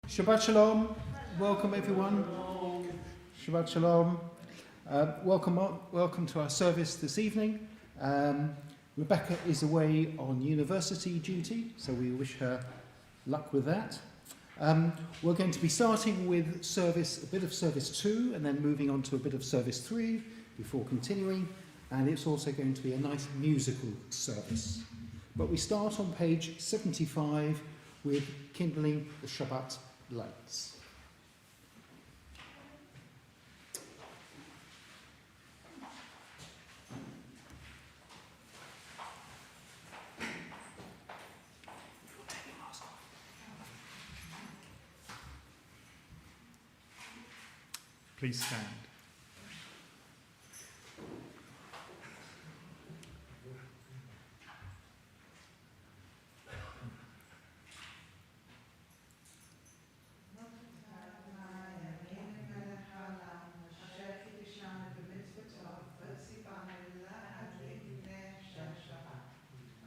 Shabbat Shalom. Welcome everyone. Shabbat Shalom. Welcome to our service this evening. Rebecca is away on university duty, so we wish her luck with that. We're going to be starting with a bit of service 2 and then moving on to a bit of service 3 before continuing, and it's also going to be a nice musical service. But we start on page 75 with kindling the Shabbat lights. Please stand.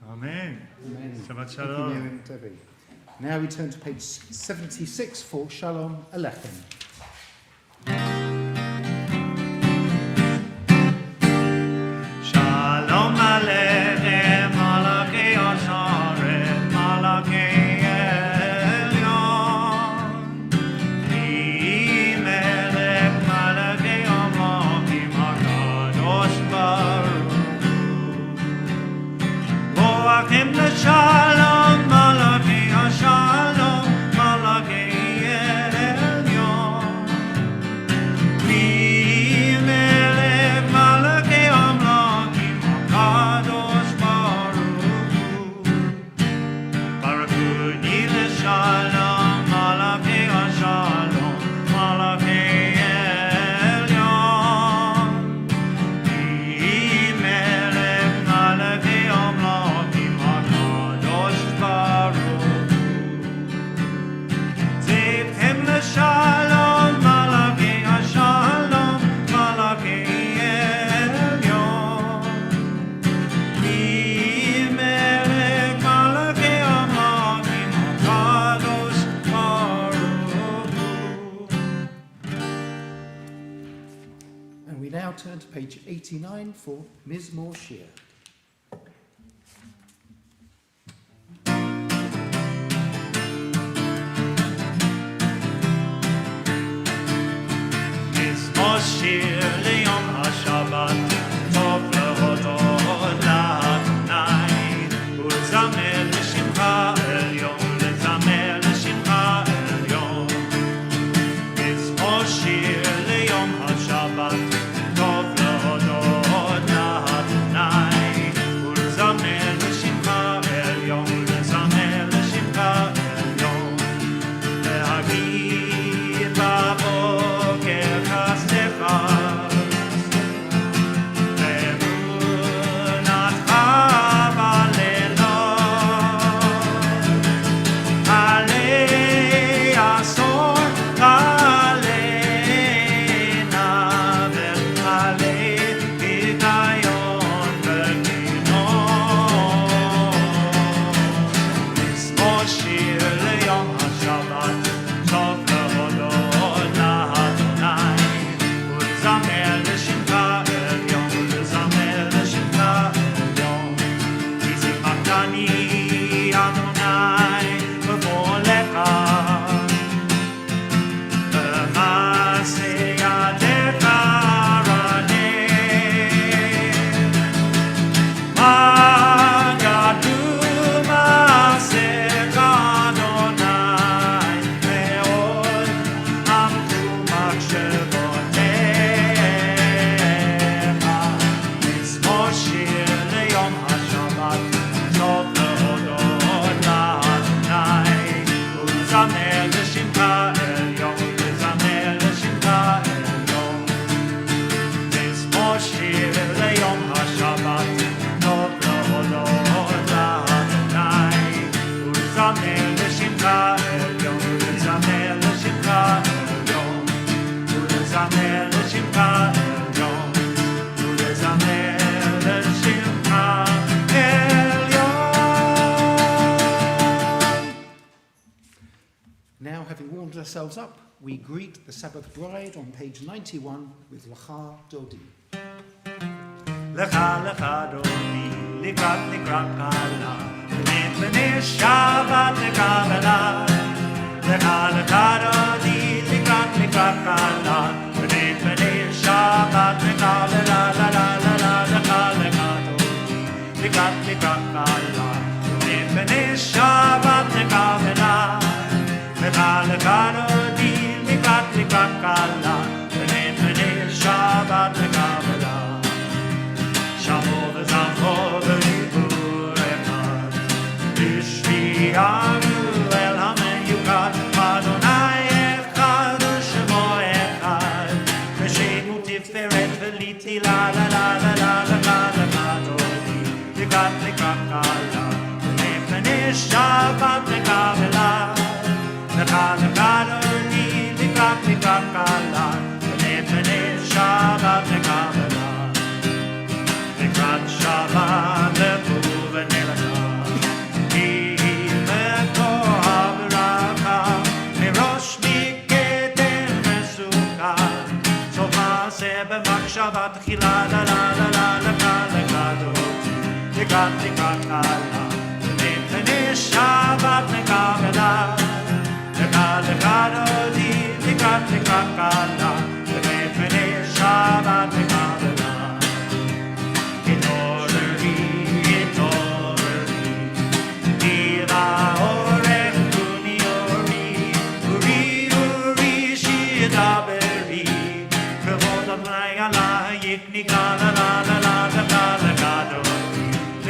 Amen. Amen. Shabbat Shalom. Thank you, Debbie. Now we turn to page 76 for Shalom Aleichem. Shalom Aleichem, Malachei Asharet, Malachei Elyon. Ki Melech Malachei Amalchim HaKadosh Baruch Hu. Boachim l'Shalom, Malachei Ashalom, Malachei Elyon. Ki Melech Malachei Amalchim HaKadosh Baruch Hu. Baruch Hu l'Shalom, Malachei Ashalom, Malachei Elyon. Ki Melech Malachei Amalchim HaKadosh Baruch Hu. Zevchem l'Shalom, Malachei Ashalom, Malachei Elyon. Ki Melech Malachei Amalchim HaKadosh Baruch Hu. And we now turn to page 89 for Mizmor Shir. Mizmor Shir liyom HaShabbat, tov lehodot la'Adonai, ולזמר לשמך עליון, לזמר לשמך עליון. מזמור שיר ליום השבת, טוב להודות לאדוני, ולזמר לשמך עליון, לזמר לשמך עליון. להגיד בבוקר חסדך, ואמונתך בלילות. עלי עשור עלינה, ועלי היגיון וגינות. מזמור שיר ליום השבת, טוב להודות לאדוני, ולזמר לשמך עליון, ולזמר לשמך עליון. כי שימחתני אדוני בבואך, במעשה ידיך רנן. מה גדול מעשיך אדוני, מאוד עמקו מחשבותיך. מזמור שיר ליום השבת, טוב להודות לאדוני, ולזמר לשמך עליון, לזמר לשמך עליון. מזמור שיר ליום השבת, טוב להודות לאדוני, ולזמר לשמך עליון, לזמר לשמך עליון, ולזמר לשמך עליון, ולזמר לשמך עליון. Now, having warmed ourselves up, we greet the Sabbath bride on page 91 with Lecha Dodi. Lecha lecha dodi, likrat likrat kala, b'nei Shabbat lekabbalah. Lecha lecha dodi, likrat likrat kala, b'nei Shabbat lekabbalah. La la la la lecha lecha dodi, likrat likrat kala, b'nei Shabbat lekabbalah. Lecha lecha dodi, likrat likrat kala, b'nei Shabbat lekabbalah. Shabbat v'zachor v'yibur echad, v'shvi'anu el ha'meyukad, Adonai echad u'shemo echad, v'shenu tiferet v'liti la la la la la la la la la dodi, likrat likrat kala, v'nei Shabbat lekabbalah. Lecha lecha dodi, likrat likrat kala, v'nei Shabbat lekabbalah. Kabbalat Shabbat le'puven elaka, ki mekohav raka, mirosh miketen mesukal, sof ma'aseh b'machshavat tchila la la la la lecha lecha dodi, likrat likrat kala, v'nei Shabbat lekabbalah. Lecha lecha dodi, likrat likrat kala, v'nei Shabbat lekabbalah.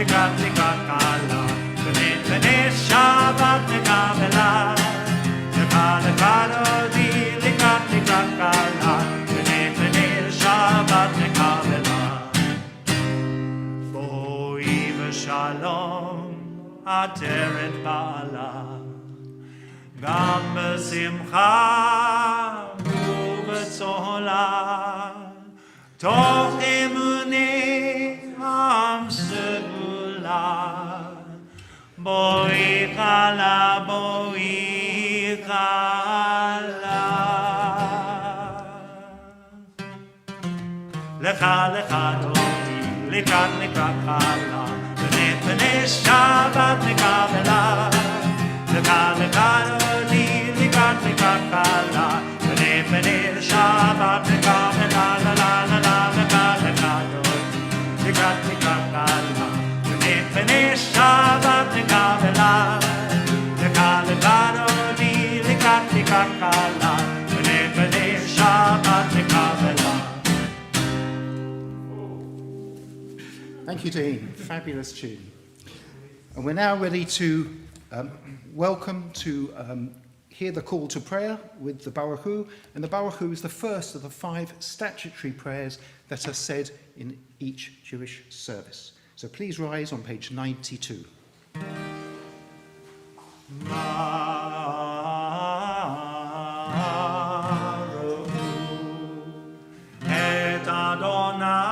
Likrat likrat kala, b'nei Shabbat lekabbalah. Lecha lecha dodi, likrat likrat kala, b'nei Shabbat lekabbalah. Boi v'shalom ateret ba'ala, gam b'simcha u'b'tzola, toch emunei am segula, boi chala. Lecha lecha dodi, likrat likrat kala, b'nei Shabbat lekabbalah. Lecha lecha dodi, likrat likrat kala, b'nei Shabbat lekabbalah. La la la la lecha lecha dodi, likrat likrat kala, b'nei Shabbat lekabbalah. Lecha lecha dodi, likrat likrat kala, b'nei Shabbat lekabbalah. Thank you, Dean. Fabulous tune. And we're now ready to hear the call to prayer with the Baruch Hu. And the Baruch Hu is the first of the 5 statutory prayers that are said in each Jewish service. So please rise on page 92. Et Adonai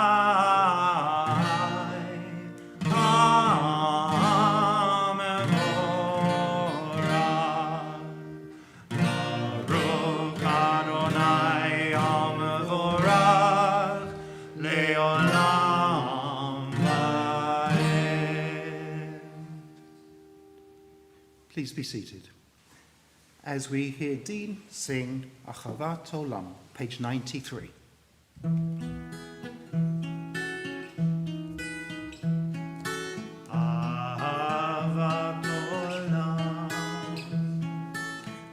Please be seated. As we hear Dean sing Achavat Olam, page 93. Ahavat Olam,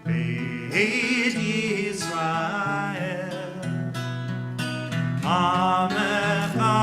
Beit Yisrael, Amecha.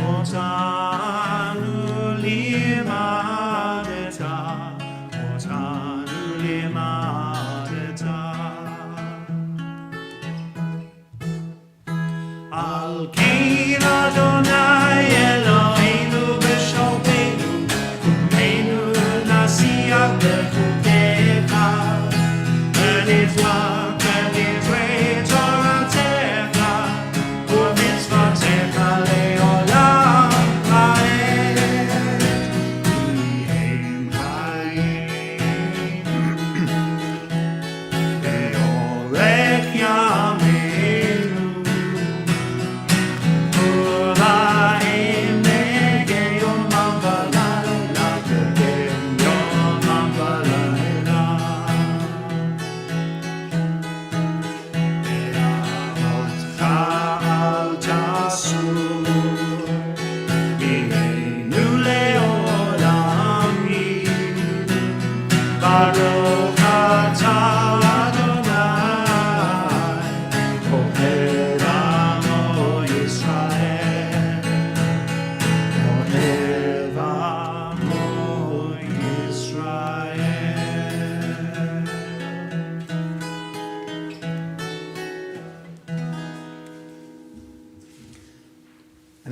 Otanu lima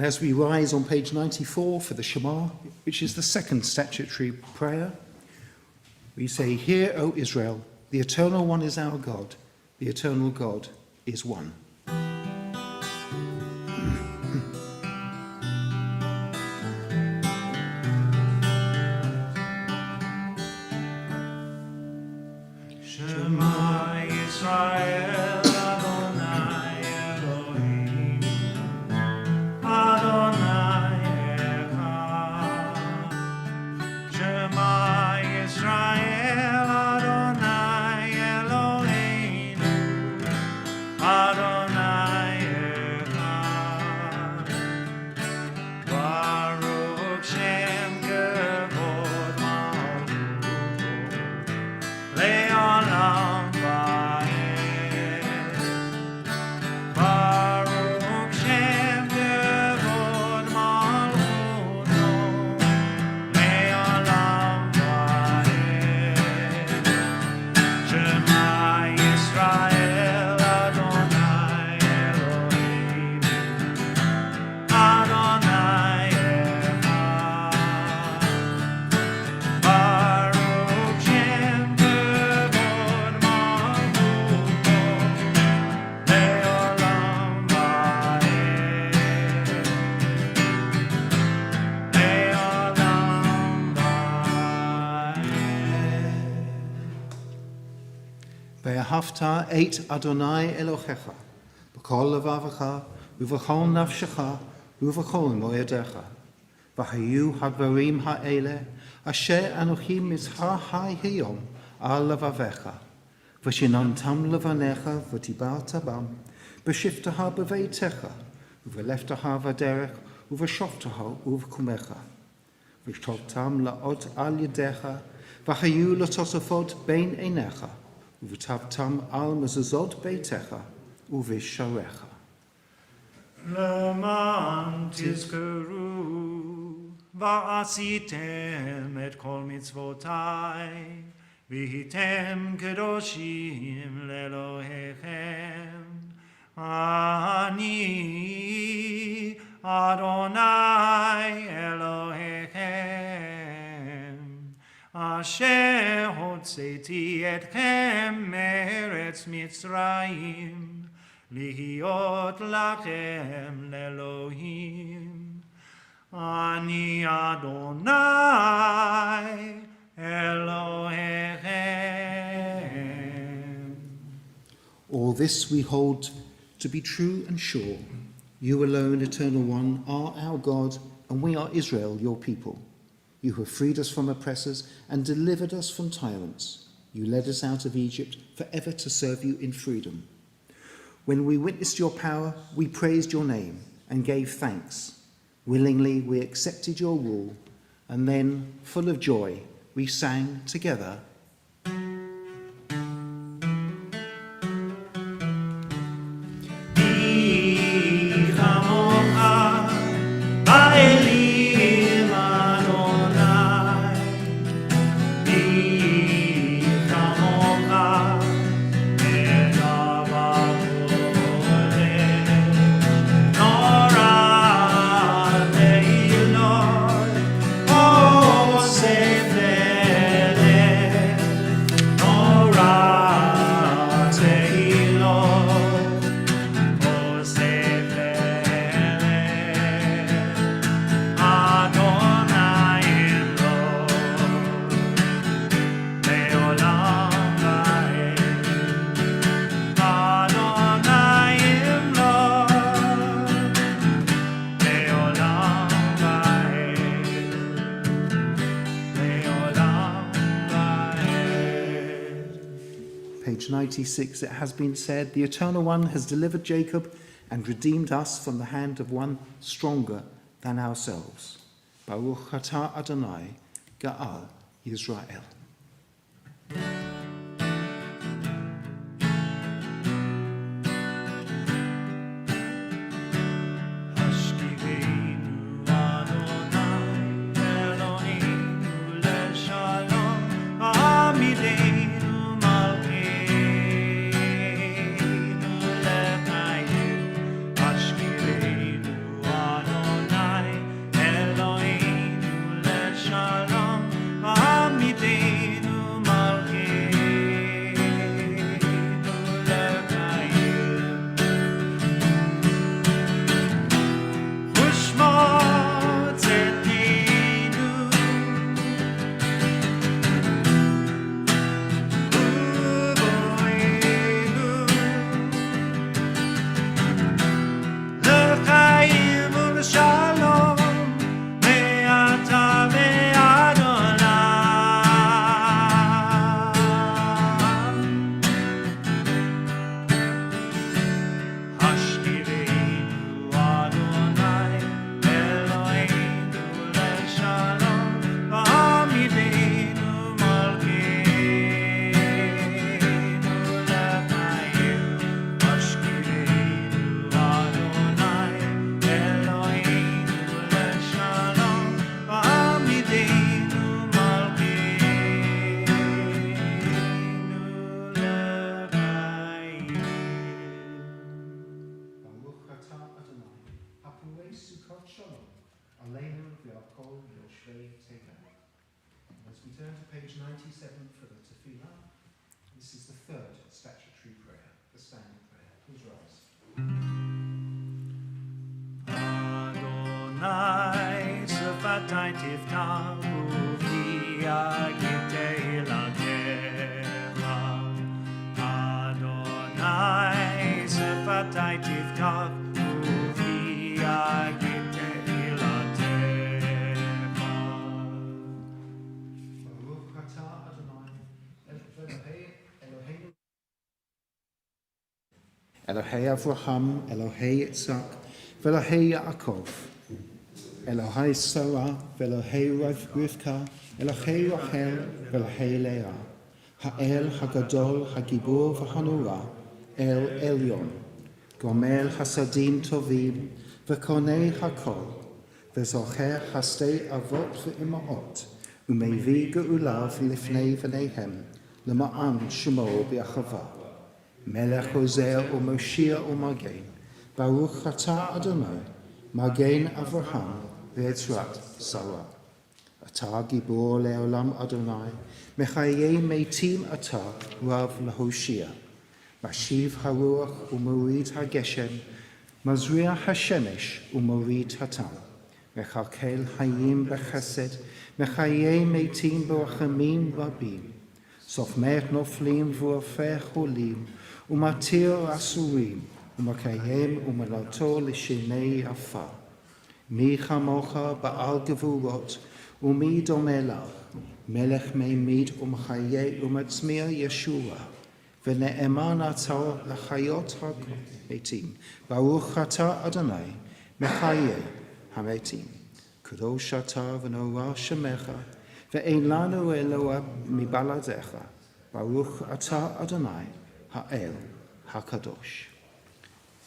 as we rise on page 94 for the Shema, which is the second statutory prayer, we say, "Hear, O Israel, the Eternal One is our God, the Eternal God is one." Shema Yisrael, Adonai Elohim, Adonai Echad. Shema Yisrael, Adonai Eloheinu, Adonai Echad. Baruch Shem Kevod Malchuto, Le'olam va'ed. Baruch Shem Kevod Malchuto, Le'olam va'ed. Shema Yisrael, Adonai Eloheinu, Adonai Echad. Baruch Shem Kevod Malchuto, Le'olam va'ed. Le'olam va'ed. Ve'ahavta et Adonai Elohecha, b'kol levavecha, u'v'chol nafshecha, u'v'chol moedecha. V'hayu hadvarim ha'ele, asher anochi mitzvah hayom al levavecha. V'shinantam levanecha, v'tibarta bam, b'shiftaha b'veitecha, u'v'leftaha v'derech, u'v'shoftaha u'v'kumecha. V'shoftam la'ot al yedecha, v'hayu l'tosafot bein einecha, u'v'tavtam al mezuzot beitecha, u'v'sharecha. למען תזכרו ועשיתם את כל מצוותיי והייתם קדושים לאלוהיכם. אני אדוני אלוהיכם אשר הוצאתי אתכם מארץ מצרים להיות לכם לאלוהים. אני אדוני אלוהיכם. All this we hold to be true and sure. You alone, Eternal One, are our God, and we are Israel, your people. You have freed us from oppressors and delivered us from tyrants. You led us out of Egypt forever to serve you in freedom. When we witnessed your power, we praised your name and gave thanks. Willingly we accepted your rule, and then, full of joy, we sang together. Page 96, it has been said, the Eternal One has delivered Jacob and redeemed us from the hand of one stronger than ourselves. Baruch atah Adonai, Ga'al Yisrael. Adonai taken. As we turn to page 97 for the tefillah, this is the third statutory prayer, the standing prayer. Please rise. Adonai Sefatai Tiftach Uvi Agite Ilatecha. Adonai Sefatai Tiftach Uvi Agite Ilatecha. Baruch atah Adonai Elohei Avraham, Elohei Yitzhak, Elohei Yaakov, Elohei Sarah, Elohei Rivka, Elohei Rachel, Elohei Leah, Ha'el Hagadol Hagibur v'Hanura, El Elyon, Gomel Hasadim Tovim, V'konei Hakol, V'zocher Hastei Avot v'Imaot, Umevi Geulav Lifnei V'neihem, Lema'an Shemo B'Achava, Melech Hosea u'Moshia u'Magen, Baruch atah Adonai, Magen Avraham v'Etzrat Sarah. Atah Gibor le'olam Adonai, Mechayei meitim atah Rav Lahoshia. Mashiv haruach u'morid hageshem, Mazriah hashemesh u'morid hatam. Mechakel hayim b'chesed, Mechayei meitim b'rachamim rabim. Sofmech noflim v'ofech holim, Umatir asurim, Umakayem umalato l'shinei afa. Mi chamocha ba'al gevurot, Umi domelach, Melech meimid umchaye umatzmir Yeshua. V'ne'eman atar l'chayot ha'metim. Baruch atah Adonai, mechaye ha'metim. Kadosh atah v'norah shemecha, ve'ein lanu Eloah mibaladecha. Baruch atah Adonai, ha'el ha'kadosh.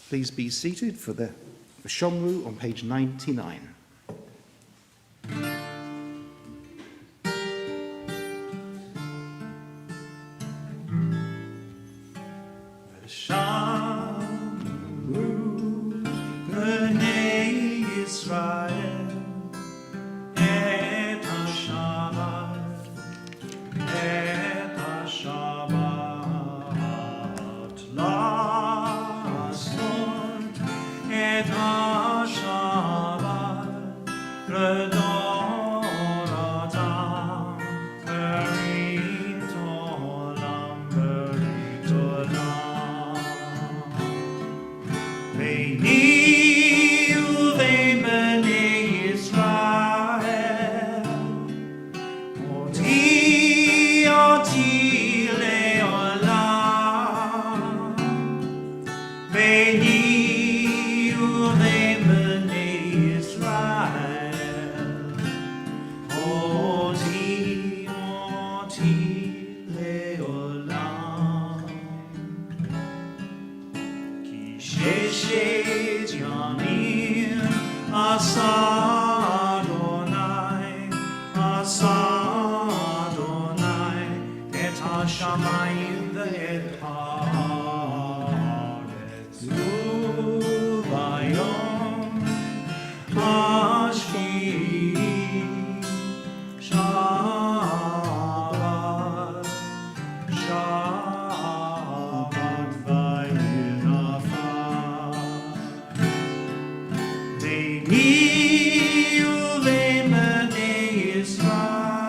Please be seated for the Shomru on page 99. Shamru b'nei Yisrael et haShabbat, et haShabbat la'asot, et haShabbat redoratan, berit olam, berit olam. Beini uvein b'nei Yisrael, oti le'olam. Beini uvein b'nei Yisrael, oti le'olam. Ki sheshet yamim asa Adonai, et hashamayim ve'et haaretz, u'bayom hashvi'i Shabbat, Shabbat vayirafah. Beini uvein b'nei Yisrael, oti le'olam. Beini uvein b'nei Yisrael, oti le'olam. Ki sheshet yamim asa Adonai, asa Adonai, et hashamayim ve'et haaretz, u'bayom hashvi'i Shabbat, Shabbat vayirafah. Beini uvein b'nei Yisrael, oti le'olam. Beini uvein b'nei Yisrael,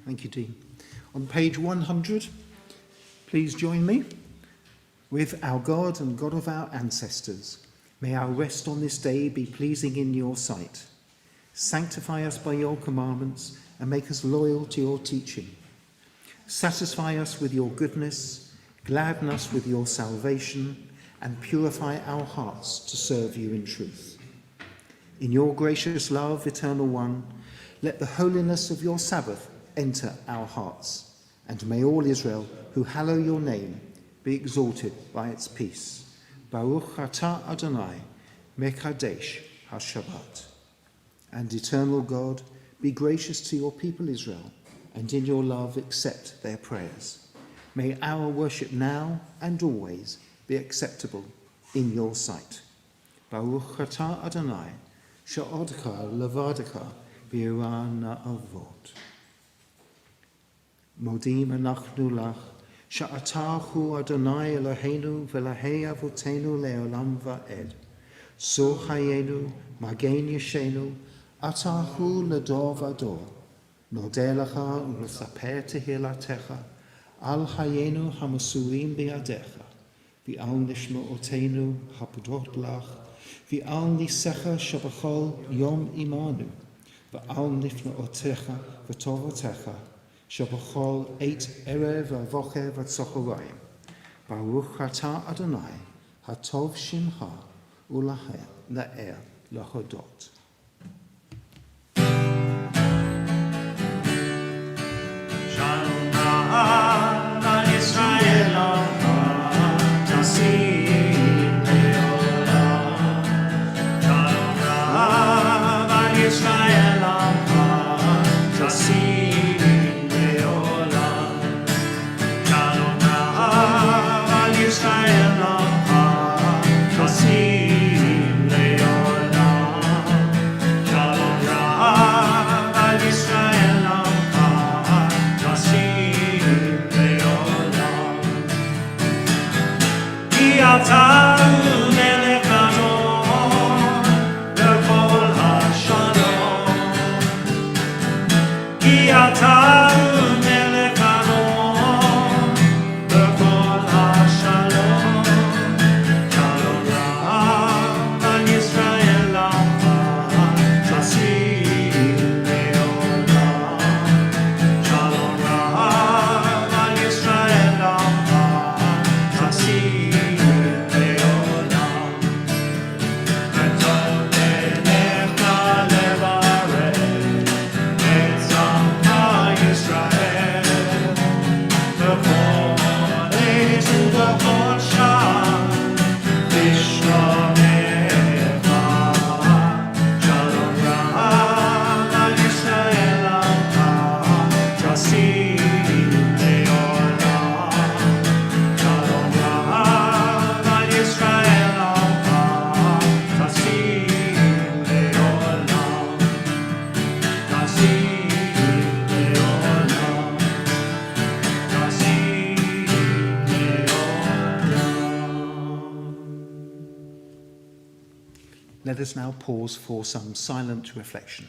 Thank you, Dean. On page 100, please join me. With our God and God of our ancestors, may our rest on this day be pleasing in your sight. Sanctify us by your commandments and make us loyal to your teaching. Satisfy us with your goodness, gladden us with your salvation, and purify our hearts to serve you in truth. In your gracious love, Eternal One, let the holiness of your Sabbath enter our hearts, and may all Israel who hallow your name be exalted by its peace. Baruch atah Adonai, Mekadesh HaShabbat. And Eternal God, be gracious to your people Israel, and in your love accept their prayers. May our worship now and always be acceptable in your sight. Baruch atah Adonai, she'odcha levadcha b'yirah na'avot. Modim anachnu lach, she'atah hu Adonai Eloheinu v'elahei avotenu le'olam va'ed. Sur hayenu, magen yeshenu, atah hu l'dor v'dor. Nodeh lecha u'nesaper tehillatcha, al hayenu hamasurim bi'adecha, v'al nishma'otenu hapodot lach, v'al nisecha shabachol yom imanu, v'al nifna'otecha v'tovotecha, shabachol eit erev v'avocher v'tzochorayim. Baruch atah Adonai, hatov shimcha, u'laher la'er lachodot. Shalom al Yisrael tasim le'olam. Shalom al Yisrael tasim le'olam. Shalom al Yisrael tasim le'olam. Shalom al Yisrael אתה מלך אדון לכל השלום, כי אתה מלך אדון לכל השלום. שלום רב על ישראל תשים לעולם. שלום רב על ישראל תשים Let us now pause for some silent reflection.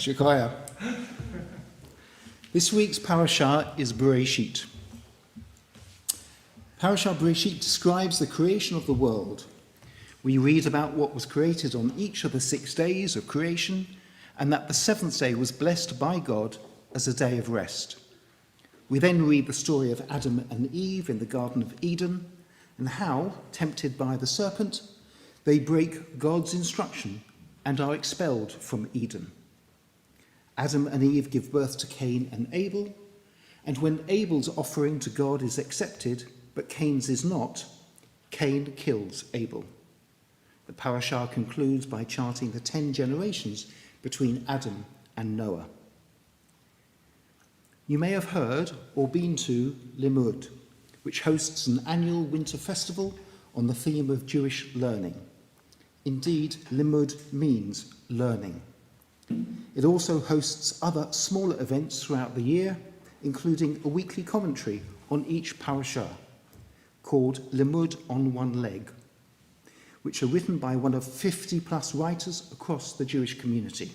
Shikaya. This week's parashah is Bereshit. Parashah Bereshit describes the creation of the world. We read about what was created on each of the 6 days of creation, and that the seventh day was blessed by God as a day of rest. We then read the story of Adam and Eve in the Garden of Eden, and how, tempted by the serpent, they break God's instruction and are expelled from Eden. Adam and Eve give birth to Cain and Abel, and when Abel's offering to God is accepted, but Cain's is not, Cain kills Abel. The parashah concludes by charting the 10 generations between Adam and Noah. You may have heard or been to Limud, which hosts an annual winter festival on the theme of Jewish learning. Indeed, Limud means learning. It also hosts other smaller events throughout the year, including a weekly commentary on each parashah, called Limud on One Leg, which are written by one of 50-plus writers across the Jewish community.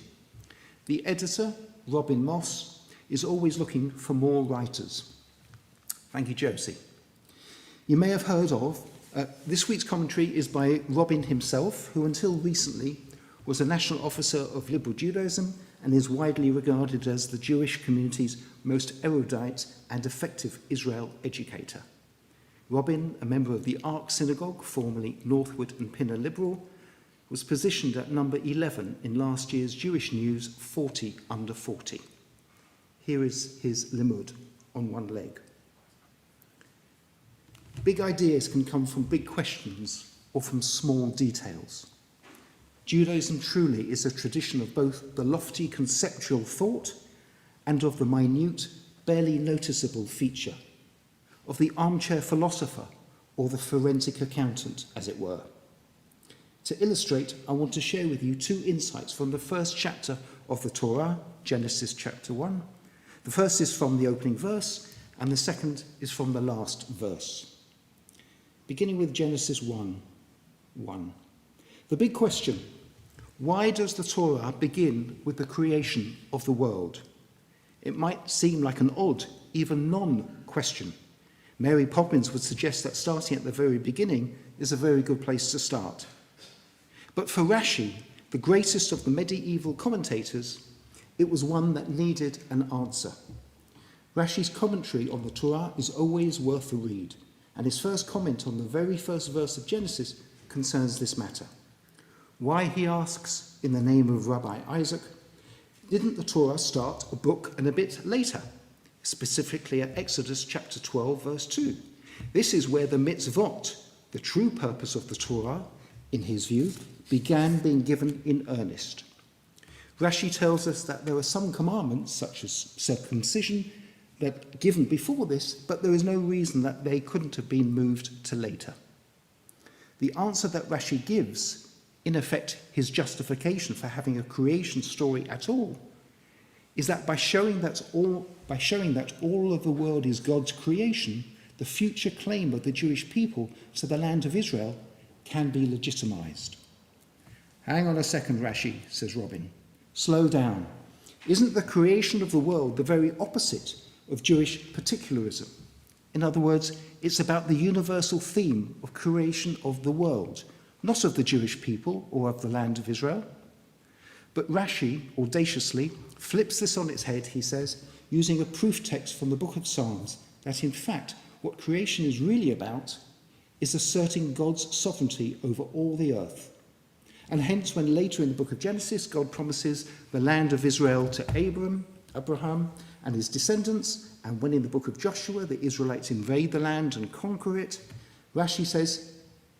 The editor, Robin Moss, is always looking for more writers. Thank you, Josie. You may have heard of, this week's commentary is by Robin himself, who until recently was a national officer of liberal Judaism and is widely regarded as the Jewish community's most erudite and effective Israel educator. Robin, a member of the Ark Synagogue, formerly Northwood and Pinner Liberal, was positioned at number 11 in last year's Jewish News 40 under 40. Here is his limud on one leg. Big ideas can come from big questions or from small details. Judaism truly is a tradition of both the lofty conceptual thought and of the minute, barely noticeable feature, of the armchair philosopher or the forensic accountant, as it were. To illustrate, I want to share with you 2 insights from the first chapter of the Torah, Genesis chapter 1. The first is from the opening verse, and the second is from the last verse. Beginning with Genesis 1:1. The big question: why does the Torah begin with the creation of the world? It might seem like an odd, even non-question. Mary Poppins would suggest that starting at the very beginning is a very good place to start. But for Rashi, the greatest of the medieval commentators, it was one that needed an answer. Rashi's commentary on the Torah is always worth a read, and his first comment on the very first verse of Genesis concerns this matter. Why, he asks, in the name of Rabbi Isaac, didn't the Torah start a book and a bit later, specifically at Exodus chapter 12, verse 2? This is where the mitzvot, the true purpose of the Torah, in his view, began being given in earnest. Rashi tells us that there are some commandments, such as circumcision, that given before this, but there is no reason that they couldn't have been moved to later. The answer that Rashi gives, in effect his justification for having a creation story at all, is that by showing that all of the world is God's creation, the future claim of the Jewish people to the land of Israel can be legitimized. Hang on a second, Rashi, says Robin. Slow down. Isn't the creation of the world the very opposite of Jewish particularism? In other words, it's about the universal theme of creation of the world, not of the Jewish people or of the land of Israel. But Rashi, audaciously, flips this on its head, he says, using a proof text from the book of Psalms, that in fact what creation is really about is asserting God's sovereignty over all the earth. And hence, when later in the book of Genesis, God promises the land of Israel to Abraham and his descendants, and when in the book of Joshua the Israelites invade the land and conquer it, Rashi says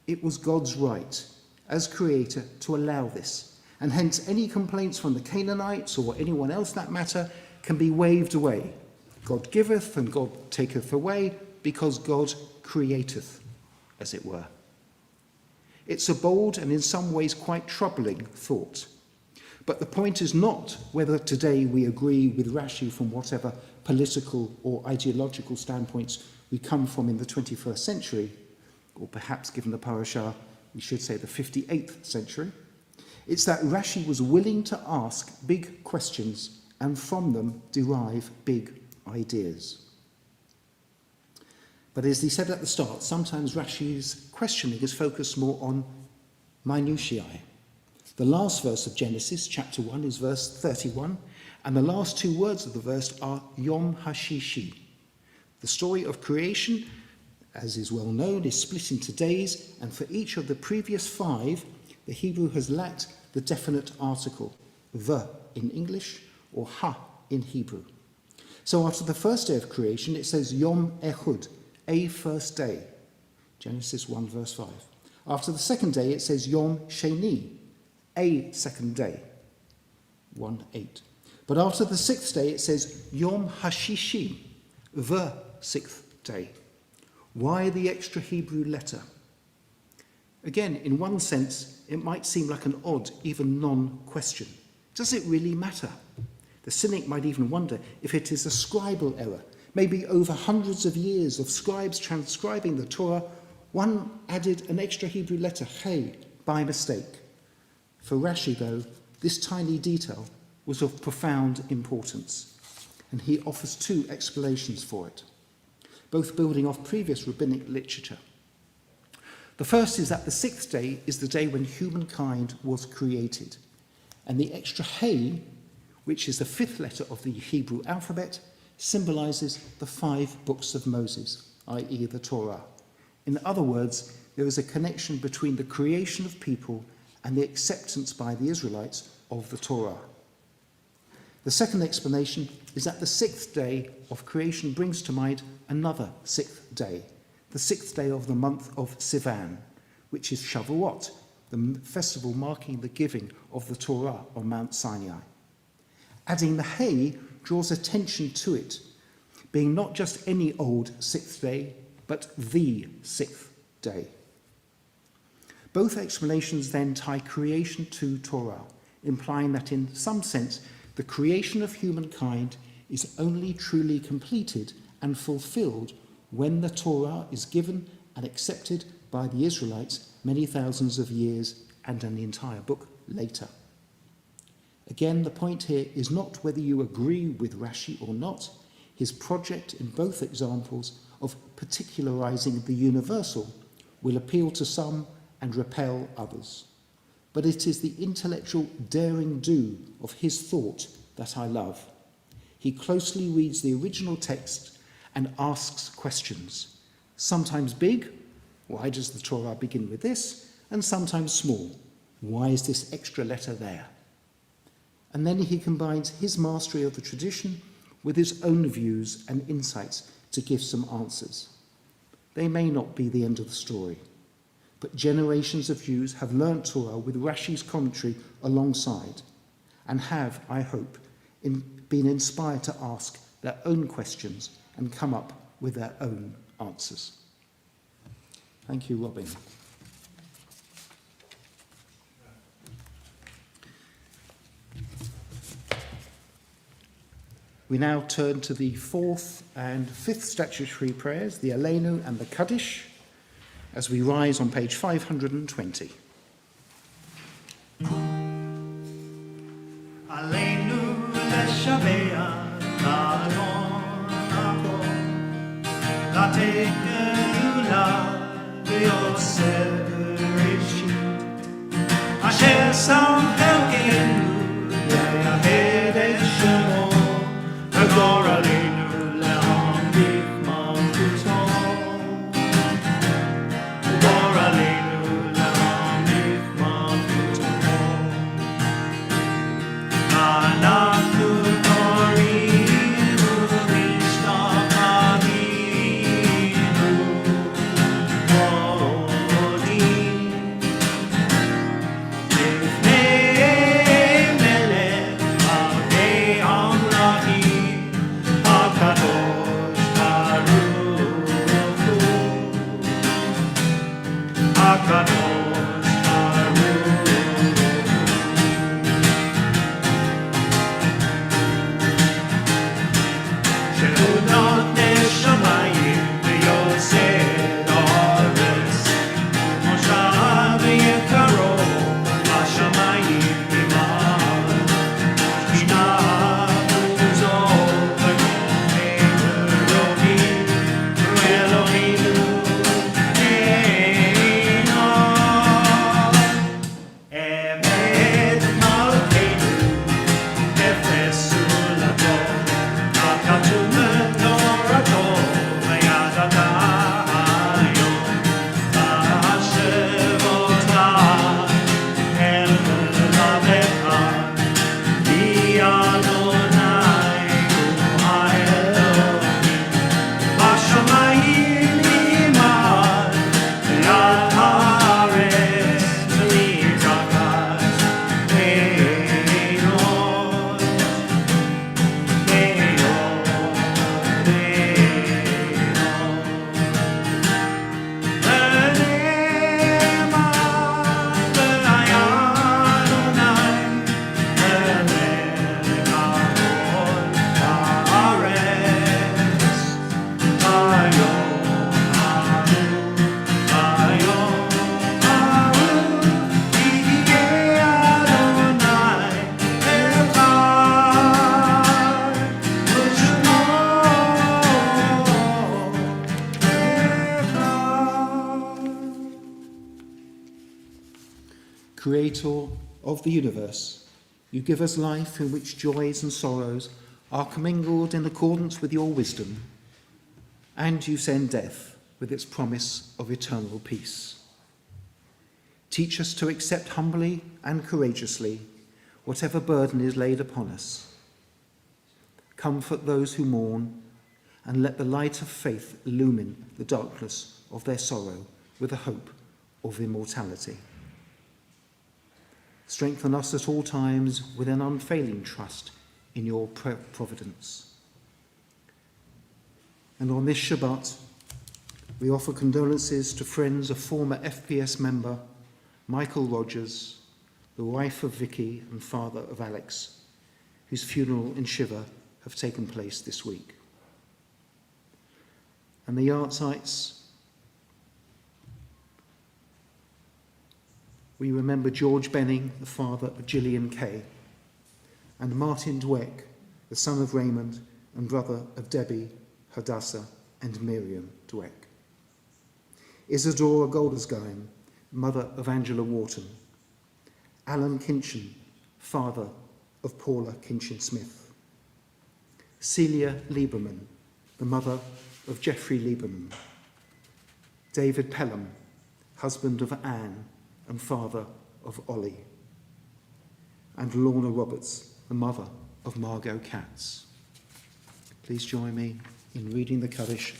it was God's right as creator to allow this, and hence any complaints from the Canaanites or anyone else that matter can be waved away. God giveth and God taketh away, because God createth, as it were. It's a bold and in some ways quite troubling thought. But the point is not whether today we agree with Rashi from whatever political or ideological standpoints we come from in the 21st century, or perhaps given the parashah, we should say the 58th century. It's that Rashi was willing to ask big questions and from them derive big ideas. But as he said at the start, sometimes Rashi's questioning is focused more on minutiae. The last verse of Genesis, chapter 1, is verse 31, and the last two words of the verse are Yom HaShishi. The story of creation, as is well known, is split into days, and for each of the previous 5, the Hebrew has lacked the definite article, the in English or ha in Hebrew. So after the first day of creation, it says Yom Ehud, a first day, Genesis 1 verse 5. After the second day, it says Yom Sheni, a second day, 1:8. But after the sixth day, it says Yom Hashishi, the sixth day. Why the extra Hebrew letter? Again, in one sense, it might seem like an odd, even non-question. Does it really matter? The cynic might even wonder if it is a scribal error. Maybe over hundreds of years of scribes transcribing the Torah, one added an extra Hebrew letter, hey, by mistake. For Rashi, though, this tiny detail was of profound importance, and he offers 2 explanations for it, both building off previous rabbinic literature. The first is that the 6th day is the day when humankind was created, and the extra hey, which is the 5th letter of the Hebrew alphabet, symbolizes the 5 books of Moses, i.e. the Torah. In other words, there is a connection between the creation of people and the acceptance by the Israelites of the Torah. The second explanation is that the 6th day of creation brings to mind another 6th day, the 6th day of the month of Sivan, which is Shavuot, the festival marking the giving of the Torah on Mount Sinai. Adding the hey draws attention to it, being not just any old 6th day, but the 6th day. Both explanations then tie creation to Torah, implying that in some sense the creation of humankind is only truly completed and fulfilled when the Torah is given and accepted by the Israelites many thousands of years and an entire book later. Again, the point here is not whether you agree with Rashi or not. His project in both examples of particularizing the universal will appeal to some and repel others. But it is the intellectual daring-do of his thought that I love. He closely reads the original text and asks questions, sometimes big, why does the Torah begin with this? And sometimes small, why is this extra letter there? And then he combines his mastery of the tradition with his own views and insights to give some answers. They may not be the end of the story, but generations of Jews have learnt Torah with Rashi's commentary alongside and have, I hope, been inspired to ask their own questions and come up with their own answers. Thank you, Robin. We now turn to the 4th and 5th statutory prayers, the Aleinu and the Kaddish, as we rise on page 520. Aleinu leshavea la'adon ha'kol, la'tek geula v'yosef bereshit, asher sam chelkeinu le'yahed et shemo, v'gor aleinu le'amdik malchuto, v'gor aleinu le'amdik malchuto. Shamayim Creator of the universe, you give us life in which joys and sorrows are commingled in accordance with your wisdom, and you send death with its promise of eternal peace. Teach us to accept humbly and courageously whatever burden is laid upon us. Comfort those who mourn, and let the light of faith illumine the darkness of their sorrow with the hope of immortality. Strengthen us at all times with an unfailing trust in your providence. And on this Shabbat, we offer condolences to friends of former FPS member Michael Rogers, the wife of Vicky and father of Alex, whose funeral in Shiva have taken place this week. And the Yartsites, we remember George Benning, the father of Gillian Kay, and Martin Dweck, the son of Raymond and brother of Debbie, Hadassah, and Miriam Dweck. Isadora Goldersgein, mother of Angela Wharton. Alan Kinchin, father of Paula Kinchin-Smith. Celia Lieberman, the mother of Jeffrey Lieberman. David Pelham, husband of Anne and father of Ollie. And Lorna Roberts, the mother of Margot Katz. Please join me in reading the Kaddish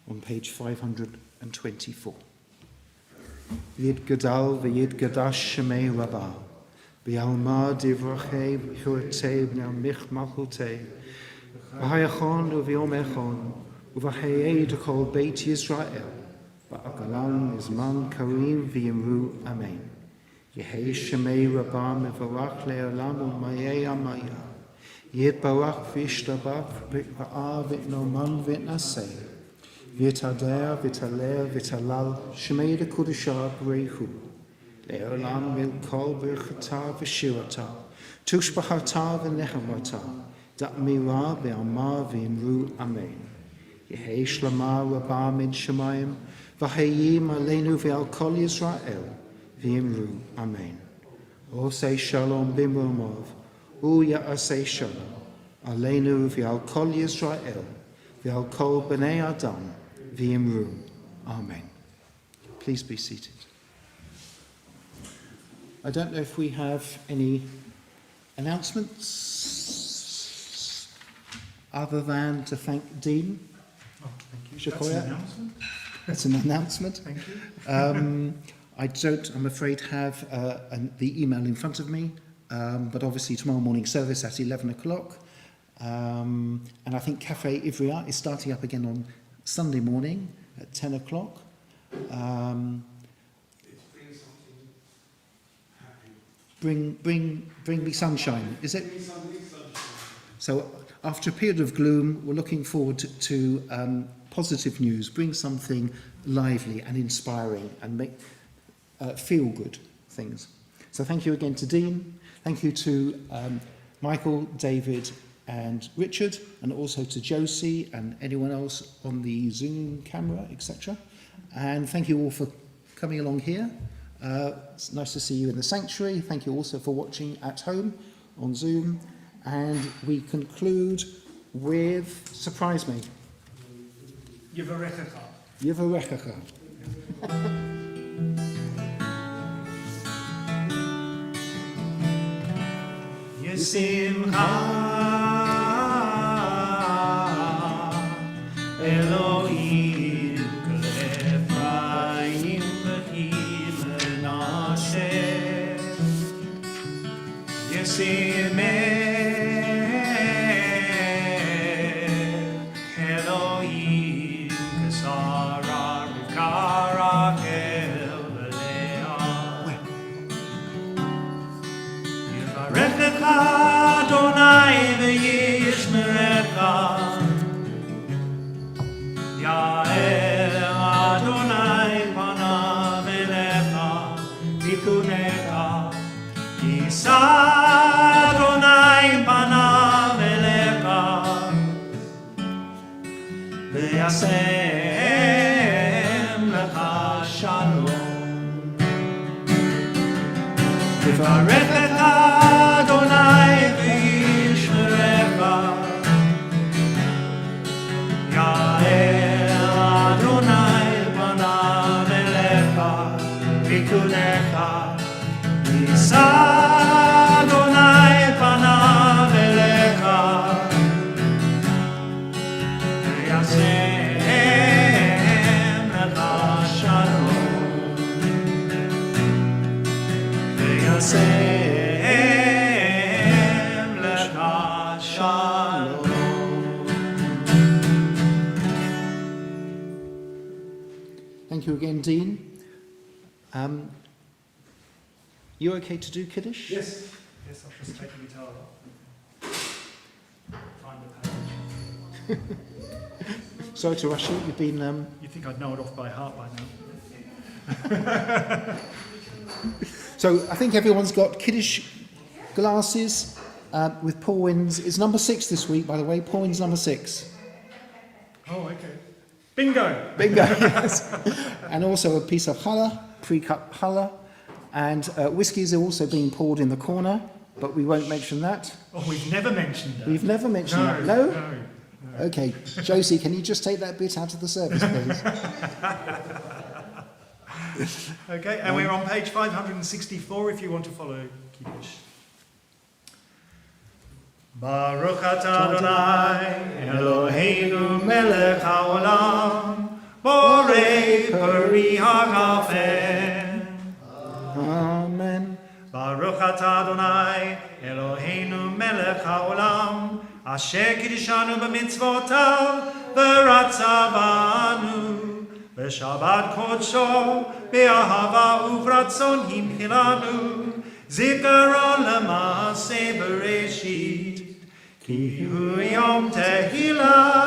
on page 524. Yid Gadal v'Yid Gadash Shemei Rabbah B'Alma Divrachei B'Churtei B'Nal Mich Malchutei V'Hayachon U'V'Yom Echon U'V'Hayei D'Kol Beit Yisrael Ba'Agalam Izman Karim V'Yimru Amen. Yehei Shemei Rabbah Mevarach Le'olam U'Mayei Amaya Yid Barach V'Yishtabach V'Va'ah V'Noman V'Naseh V'Yitader V'Taleh V'Talal Shemei D'Kudashah B'Reichu Le'olam Milkol B'Chata V'Shirata Tushbachata V'Nechamata Da'mira V'Amar V'Imru Amen. Yehei Shlama Rabbah Min Shemayim V'Hayim Aleinu V'Al Kol Yisrael V'Imru Amen. Osei Shalom B'Mromov U'Ya'asei Shalom Aleinu V'Al Kol Yisrael V'Al Kol B'nei Adam V'Imru Amen. Please be seated. I don't know if we have any announcements other than to thank Dean. Oh, thank you. Shakoya? That's an announcement. That's an announcement. Thank you. I don't, I'm afraid, have the email in front of me, but obviously tomorrow morning service at 11 o'clock. And I think Cafe Ivrea is starting up again on Sunday morning at 10 o'clock. Bring me sunshine, is it? So after a period of gloom, we're looking forward to positive news. Bring something lively and inspiring and make feel good things. So thank you again to Dean. Thank you to Michael, David and Richard, and also to Josie and anyone else on the Zoom camera, etc. And thank you all for coming along here. It's nice to see you in the sanctuary. Thank you also for watching at home on Zoom. And we conclude with, surprise me, Yivarechecha. Yivarechecha. Yesimcha Elohim Ephraim V'Him Menashe Yesimech Elohim Kesara Rikara El V'Leah Yivarechecha Adonai v'yishmerecha Ya'el Adonai panav elecha v'kunecha Yisa Adonai panav elecha v'yasem lecha shalom יברך לך אדוני וישמרך, יאר אדוני פניו אליך ויחונך, יישא אדוני פניו אליך וישם לך שלום, וישם לך שלום. Thank you again, Dean. You okay to do Kiddush? Yes, I'll just take the guitar off. Find the page. Sorry to rush you. You've been. You'd think I'd know it off by heart by now. So I think everyone's got Kiddush glasses with Paulwins. It's number 6 this week, by the way. Paulwins number 6. Oh, okay. Bingo! Bingo. Yes. And also a piece of challah, pre-cut challah, and whiskies are also being poured in the corner, but we won't mention that. Oh, we've never mentioned that. We've never mentioned that. No? Okay, Josie, can you just take that bit out of the service, please? Okay, and we're on page 564 if you want to follow Kiddush. Baruch atah Adonai Eloheinu melech haolam borei peri hagafen. Amen. Baruch atah Adonai Eloheinu melech haolam asher kiddishanu b'mitzvotav v'ratza banu b'shabbat kodsho be'ahava uvratzon himchilanu zikaron l'maaseh bereshit ki hu yom tehillah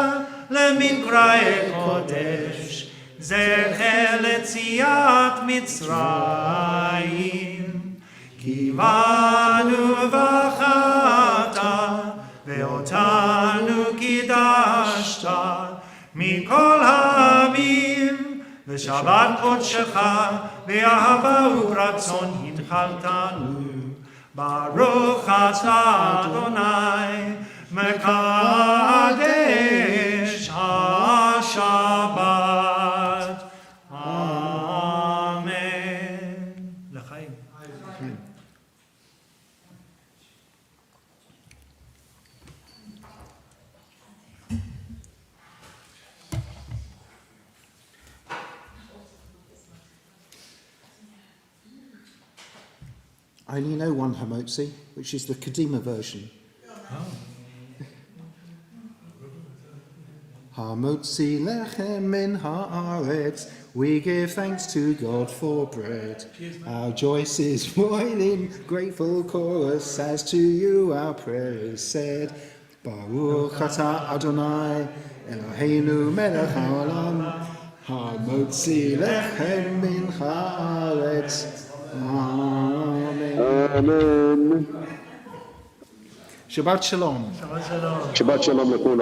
lemikra'e kodesh zecher letziat Mitzrayim ki banu v'chata ve'otanu kidashta mikol ha'amim v'shabbat kodshecha ve'ahava uratzon hinchaltanu baruch atah Adonai mekadesh ha'shabbat. Amen. L'chaim. I only know one Hamotzi, which is the Kadima version. Hamotzi lechem min haaretz, we give thanks to God for bread. Our Joyce is boiling, grateful chorus, as to you our prayers said. Baruch atah Adonai, Eloheinu melech haolam, Hamotzi lechem min haaretz. Amen. Amen. Shabbat shalom. Shabbat shalom. Shabbat shalom לכולם.